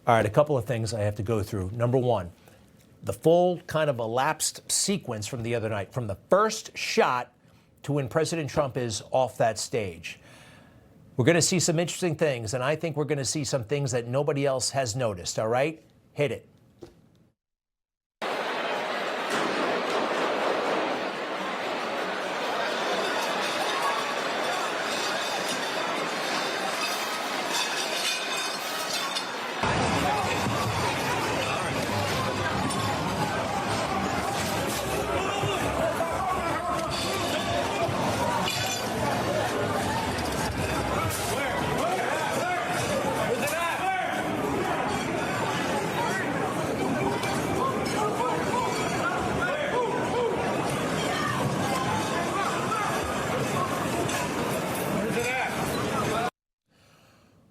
All right, a couple of things I have to go through. Number one, the full kind of elapsed sequence from the other night, from the first shot to when President Trump is off that stage. We're going to see some interesting things, and I think we're going to see some things that nobody else has noticed, all right? Hit it.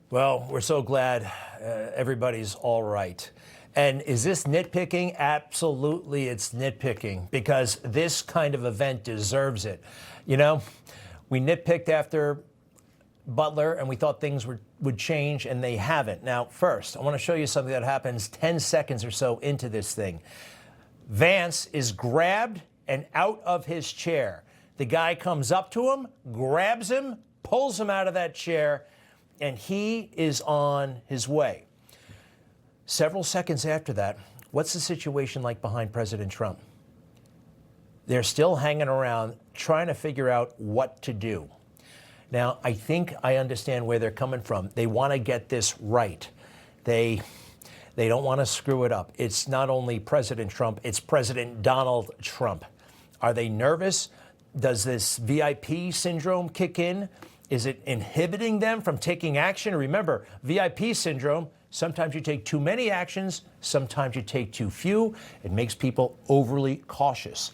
Well, we're so glad everybody's all right. And is this nitpicking? Absolutely, it's nitpicking, because this kind of event deserves it. You know, we nitpicked after Butler, and we thought things would change, and they haven't. Now, first, I want to show you something that happens 10 seconds or so into this thing. Vance is grabbed and out of his chair. The guy comes up to him, grabs him, pulls him out of that chair, and he is on his way. Several seconds after that, what's the situation like behind President Trump? They're still hanging around trying to figure out what to do. Now, I think I understand where they're coming from. They want to get this right. They don't want to screw it up. It's not only President Trump, it's President Donald Trump. Are they nervous? Does this VIP syndrome kick in? Is it inhibiting them from taking action? Remember, VIP syndrome, sometimes you take too many actions, sometimes you take too few. It makes people overly cautious.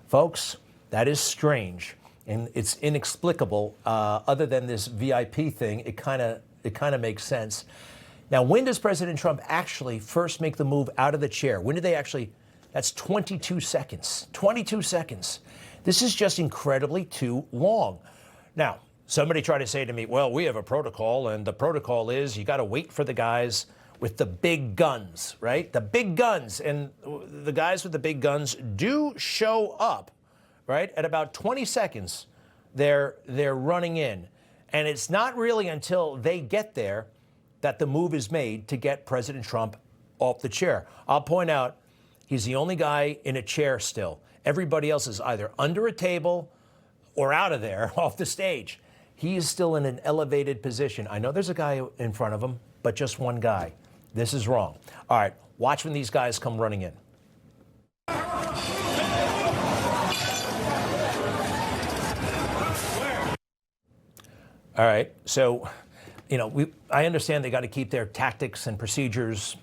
Folks, that is strange, and it's inexplicable. Other than this VIP thing, it kind of makes sense. Now, when does President Trump actually first make the move out of the chair? When did they actually? That's 22 seconds. 22 seconds. This is just incredibly too long. Now, somebody tried to say to me, well, we have a protocol, and the protocol is you got to wait for the guys with the big guns, right? The big guns. And the guys with the big guns do show up, right? At about 20 seconds, they're running in. And it's not really until they get there that the move is made to get President Trump off the chair. I'll point out, he's the only guy in a chair still. Everybody else is either under a table or out of there, off the stage. He is still in an elevated position. I know there's a guy in front of him, but just one guy. This is wrong. All right, watch when these guys come running in. All right, so, you know, I understand they got to keep their tactics and procedures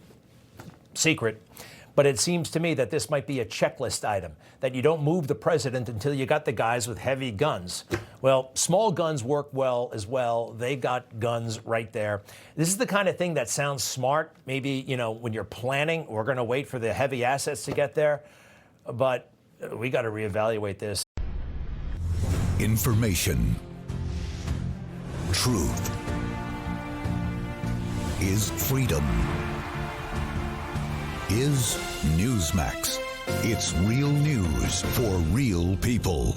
secret, but it seems to me that this might be a checklist item, that you don't move the president until you got the guys with heavy guns. Well, small guns work well as well. They got guns right there. This is the kind of thing that sounds smart. Maybe, you know, when you're planning, we're going to wait for the heavy assets to get there, but we got to reevaluate this. Information. Truth is freedom. Is Newsmax. It's real news for real people.